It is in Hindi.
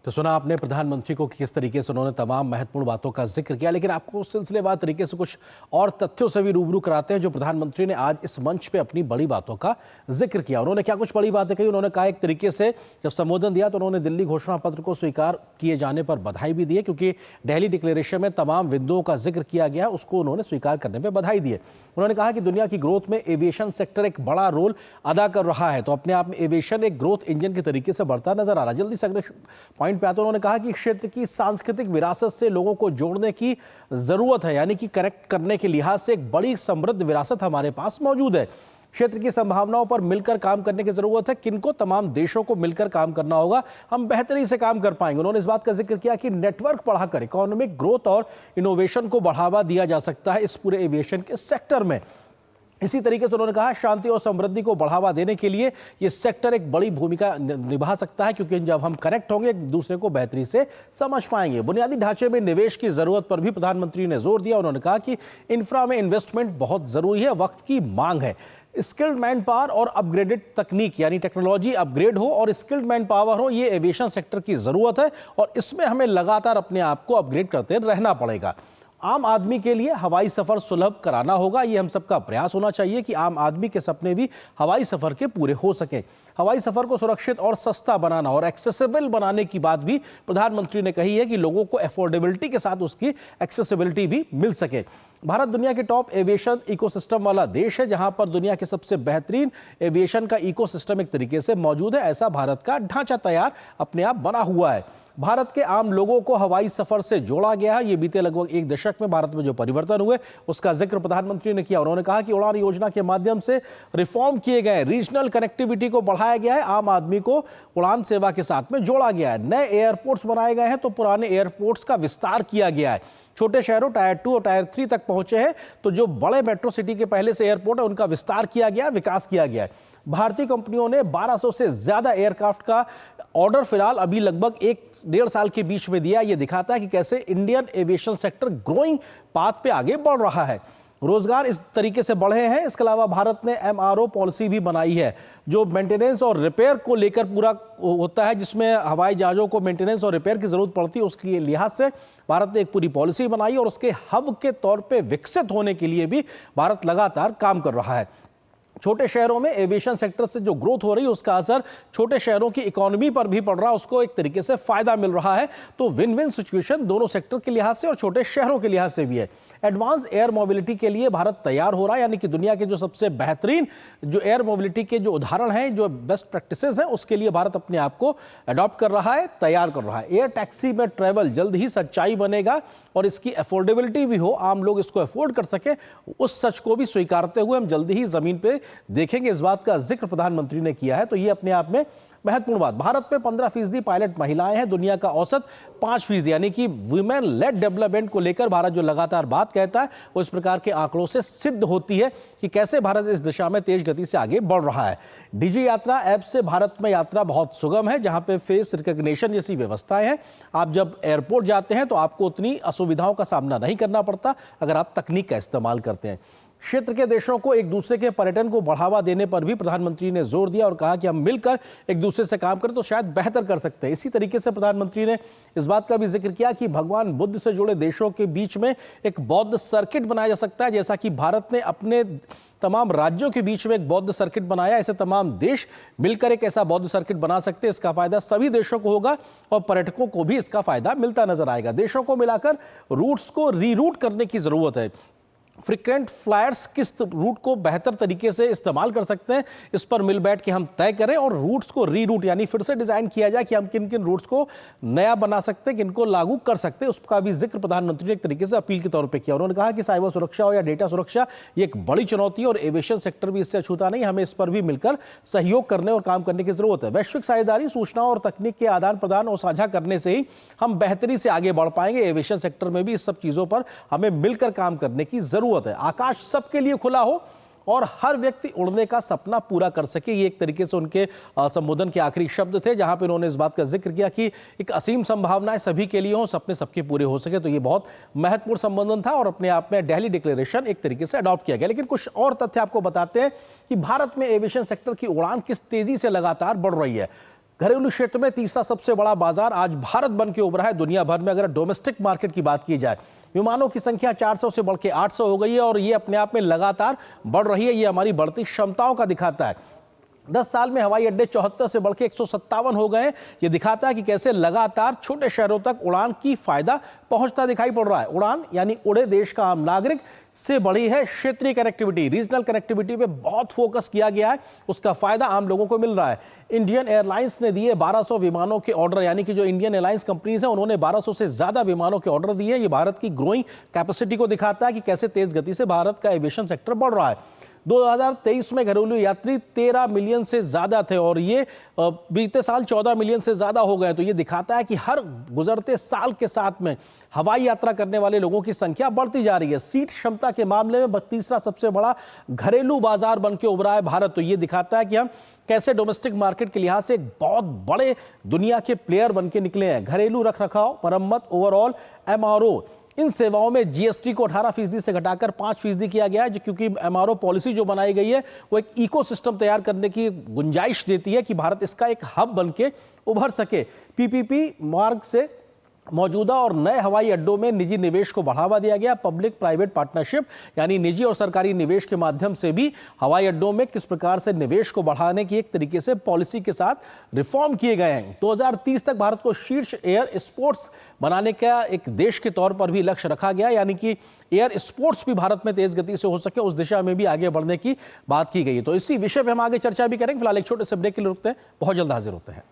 तो सुना आपने प्रधानमंत्री को कि किस तरीके से उन्होंने तमाम महत्वपूर्ण बातों का जिक्र किया, लेकिन आपको सिलसिलेवार तरीके से कुछ और तथ्यों से भी रूबरू कराते हैं जो प्रधानमंत्री ने आज इस मंच पे अपनी बड़ी बातों का जिक्र किया। उन्होंने क्या कुछ बड़ी बातें कही? उन्होंने कहा, एक तरीके से जब संबोधन दिया तो उन्होंने दिल्ली घोषणा पत्र को स्वीकार किए जाने पर बधाई भी दी है, क्योंकि दिल्ली डिक्लेरेशन में तमाम बिंदुओं का जिक्र किया गया, उसको उन्होंने स्वीकार करने पर बधाई दी है। उन्होंने कहा कि दुनिया की ग्रोथ में एविएशन सेक्टर एक बड़ा रोल अदा कर रहा है, तो अपने आप में एविएशन एक ग्रोथ इंजन के तरीके से बढ़ता नजर आ रहा है। जल्दी से अगले पॉइंट पे आते उन्होंने कहा कि क्षेत्र की सांस्कृतिक विरासत से लोगों को जोड़ने की जरूरत है, यानी कि कनेक्ट करने के लिहाज से एक बड़ी समृद्ध विरासत हमारे पास मौजूद है। क्षेत्र की संभावनाओं पर मिलकर काम करने की जरूरत है। किनको? तमाम देशों को मिलकर काम करना होगा, हम बेहतरी से काम कर पाएंगे। उन्होंने इस बात का जिक्र किया कि नेटवर्क बढ़ाकर इकोनॉमिक ग्रोथ और इनोवेशन को बढ़ावा दिया जा सकता है इस पूरे एविएशन के सेक्टर में। इसी तरीके से उन्होंने कहा, शांति और समृद्धि को बढ़ावा देने के लिए यह सेक्टर एक बड़ी भूमिका निभा सकता है, क्योंकि जब हम कनेक्ट होंगे एक दूसरे को बेहतरी से समझ पाएंगे। बुनियादी ढांचे में निवेश की जरूरत पर भी प्रधानमंत्री ने जोर दिया। उन्होंने कहा कि इंफ्रा में इन्वेस्टमेंट बहुत जरूरी है, वक्त की मांग है। स्किल्ड मैन पावर और अपग्रेडेड तकनीक, यानी टेक्नोलॉजी अपग्रेड हो और स्किल्ड मैन पावर हो, ये एविएशन सेक्टर की जरूरत है और इसमें हमें लगातार अपने आप को अपग्रेड करते रहना पड़ेगा। आम आदमी के लिए हवाई सफर सुलभ कराना होगा, ये हम सबका प्रयास होना चाहिए कि आम आदमी के सपने भी हवाई सफर के पूरे हो सके। हवाई सफर को सुरक्षित और सस्ता बनाना और एक्सेसिबल बनाने की बात भी प्रधानमंत्री ने कही है कि लोगों को अफोर्डेबिलिटी के साथ उसकी एक्सेसिबिलिटी भी मिल सके। भारत दुनिया के टॉप एविएशन इकोसिस्टम वाला देश है, जहां पर दुनिया के सबसे बेहतरीन एविएशन का इकोसिस्टम एक तरीके से मौजूद है। ऐसा भारत का ढांचा तैयार अपने आप बना हुआ है। भारत के आम लोगों को हवाई सफर से जोड़ा गया है। ये बीते लगभग एक दशक में भारत में जो परिवर्तन हुए उसका जिक्र प्रधानमंत्री ने किया। उन्होंने कहा कि उड़ान योजना के माध्यम से रिफॉर्म किए गए, रीजनल कनेक्टिविटी को बढ़ाया गया है, आम आदमी को उड़ान सेवा के साथ में जोड़ा गया है। नए एयरपोर्ट्स बनाए गए हैं तो पुराने एयरपोर्ट्स का विस्तार किया गया है। छोटे शहरों टायर 2 और टायर 3 तक पहुंचे हैं, तो जो बड़े मेट्रो सिटी के पहले से एयरपोर्ट है उनका विस्तार किया गया, विकास किया गया है। भारतीय कंपनियों ने 1200 से ज्यादा एयरक्राफ्ट का ऑर्डर फिलहाल अभी लगभग 1-1.5 साल के बीच में दिया। यह दिखाता है कि कैसे Indian aviation sector growing path पे आगे बढ़ रहा है। रोजगार इस तरीके से बढ़े हैं। इसके अलावा भारत ने MRO पॉलिसी भी बनाई है, जो मेंटेनेंस और रिपेयर को लेकर पूरा होता है, जिसमें हवाई जहाजों को मेंटेनेंस और रिपेयर की जरूरत पड़ती है। उसके लिहाज से भारत ने एक पूरी पॉलिसी बनाई और उसके हब के तौर पे विकसित होने के लिए भी भारत लगातार काम कर रहा है। छोटे शहरों में एविएशन सेक्टर से जो ग्रोथ हो रही है उसका असर छोटे शहरों की इकोनॉमी पर भी पड़ रहा है, उसको एक तरीके से फायदा मिल रहा है। तो विन विन सिचुएशन दोनों सेक्टर के लिहाज से और छोटे शहरों के लिहाज से भी है। एडवांस एयर मोबिलिटी के लिए भारत तैयार हो रहा है, यानी कि दुनिया के जो सबसे बेहतरीन जो एयर मोबिलिटी के जो उदाहरण हैं, जो बेस्ट प्रैक्टिसेस हैं, उसके लिए भारत अपने आप को अडॉप्ट कर रहा है, तैयार कर रहा है। एयर टैक्सी में ट्रैवल जल्द ही सच्चाई बनेगा और इसकी अफोर्डेबिलिटी भी हो, आम लोग इसको अफोर्ड कर सके, उस सच को भी स्वीकारते हुए हम जल्दी ही जमीन पे देखेंगे। इस बात का जिक्र प्रधानमंत्री ने किया है, तो ये अपने आप में महत्वपूर्ण बात। भारत में 15% पायलट महिलाएं हैं, दुनिया का औसत 5%, यानी कि वुमेन लेड डेवलपमेंट को लेकर भारत जो लगातार बात कहता है वो इस प्रकार के आंकड़ों से सिद्ध होती है कि कैसे भारत इस दिशा में तेज गति से आगे बढ़ रहा है। डिजी यात्रा ऐप से भारत में यात्रा बहुत सुगम है, जहां पे फेस रिकॉग्निशन जैसी व्यवस्थाएं हैं। आप जब एयरपोर्ट जाते हैं तो आपको उतनी असुविधाओं का सामना नहीं करना पड़ता अगर आप तकनीक का इस्तेमाल करते हैं। क्षेत्र के देशों को एक दूसरे के पर्यटन को बढ़ावा देने पर भी प्रधानमंत्री ने जोर दिया और कहा कि हम मिलकर एक दूसरे से काम करें तो शायद बेहतर कर सकते हैं। इसी तरीके से प्रधानमंत्री ने इस बात का भी जिक्र किया कि भगवान बुद्ध से जुड़े देशों के बीच में एक बौद्ध सर्किट बनाया जा सकता है, जैसा कि भारत ने अपने तमाम राज्यों के बीच में एक बौद्ध सर्किट बनाया। ऐसे तमाम देश मिलकर एक ऐसा बौद्ध सर्किट बना सकते हैं। इसका फायदा सभी देशों को होगा और पर्यटकों को भी इसका फायदा मिलता नजर आएगा। देशों को मिलाकर रूट्स को रीरूट करने की जरूरत है। फ्रीक्वेंट फ्लायर्स किस रूट को बेहतर तरीके से इस्तेमाल कर सकते हैं, इस पर मिल बैठ के हम तय करें और रूट्स को रीरूट यानी फिर से डिजाइन किया जाए कि हम किन किन रूट्स को नया बना सकते हैं, किनको लागू कर सकते हैं। उसका भी जिक्र प्रधानमंत्री ने एक तरीके से अपील के तौर पे किया। उन्होंने कहा कि साइबर सुरक्षा हो या डेटा सुरक्षा, ये एक बड़ी चुनौती है और एविएशन सेक्टर भी इससे अछूता नहीं। हमें इस पर भी मिलकर सहयोग करने और काम करने की जरूरत है। वैश्विक साझेदारी, सूचना और तकनीक के आदान प्रदान और साझा करने से ही हम बेहतरी से आगे बढ़ पाएंगे। एविएशन सेक्टर में भी इस सब चीजों पर हमें मिलकर काम करने की जरूरत है। आकाश सबके लिए खुला हो और हर व्यक्ति उड़ने का सपना पूरा कर सके, ये एक तरीके से उनके संबोधन के आखिरी शब्द थे, जहां पे उन्होंने इस बात का जिक्र किया कि एक असीम संभावनाएं सभी के लिए हो, सपने सबके पूरे हो सके। तो ये बहुत महत्वपूर्ण संबोधन था और अपने आप में दिल्ली डिक्लेरेशन एक तरीके से अडॉप्ट किया गया। लेकिन कुछ और तथ्य आपको बताते हैं कि भारत में एविएशन सेक्टर की उड़ान किस तेजी से लगातार बढ़ रही है। घरेलू क्षेत्र में तीसरा सबसे बड़ा बाजार आज भारत बन के उभरा है दुनिया भर में। अगर डोमेस्टिक मार्केट की बात की जाए, विमानों की संख्या 400 से बढ़ के 800 हो गई है और ये अपने आप में लगातार बढ़ रही है। ये हमारी बढ़ती क्षमताओं का दिखाता है। 10 साल में हवाई अड्डे 74 से बढ़ के 157 हो गए। ये दिखाता है कि कैसे लगातार छोटे शहरों तक उड़ान की फायदा पहुंचता दिखाई पड़ रहा है। उड़ान यानी उड़े देश का आम नागरिक से बढ़ी है क्षेत्रीय कनेक्टिविटी। रीजनल कनेक्टिविटी पे बहुत फोकस किया गया है, उसका फायदा आम लोगों को मिल रहा है। इंडियन एयरलाइंस ने दिए 1200 विमानों के ऑर्डर, यानी कि जो इंडियन एयरलाइंस कंपनीज हैं उन्होंने 1200 से ज्यादा विमानों के ऑर्डर दिए। ये भारत की ग्रोइंग कैपेसिटी को दिखाता है कि कैसे तेज गति से भारत का एविएशन सेक्टर बढ़ रहा है। 2023 में घरेलू यात्री 13 मिलियन से ज्यादा थे और ये बीते साल 14 मिलियन से ज्यादा हो गए। तो ये दिखाता है कि हर गुजरते साल के साथ में हवाई यात्रा करने वाले लोगों की संख्या बढ़ती जा रही है। सीट क्षमता के मामले में तीसरा सबसे बड़ा घरेलू बाजार बन के उभरा है भारत। तो ये दिखाता है कि हम कैसे डोमेस्टिक मार्केट के लिहाज से एक बहुत बड़े दुनिया के प्लेयर बन के निकले हैं। घरेलू रखरखाव, मरम्मत, ओवरऑल MRO, इन सेवाओं में जीएसटी को 18% से घटाकर 5% किया गया है, क्योंकि MRO पॉलिसी जो बनाई गई है वो एक इकोसिस्टम तैयार करने की गुंजाइश देती है कि भारत इसका एक हब बन के उभर सके। PPP मार्ग से मौजूदा और नए हवाई अड्डों में निजी निवेश को बढ़ावा दिया गया। पब्लिक प्राइवेट पार्टनरशिप यानी निजी और सरकारी निवेश के माध्यम से भी हवाई अड्डों में किस प्रकार से निवेश को बढ़ाने की एक तरीके से पॉलिसी के साथ रिफॉर्म किए गए हैं। 2030 तक भारत को शीर्ष एयर स्पोर्ट्स बनाने का एक देश के तौर पर भी लक्ष्य रखा गया, यानी कि एयर स्पोर्ट्स भी भारत में तेज गति से हो सके, उस दिशा में भी आगे बढ़ने की बात की गई है। तो इसी विषय पर हम आगे चर्चा भी करेंगे। फिलहाल एक छोटे से ब्रेक के लिए रुकते हैं, बहुत जल्द हाजिर होते हैं।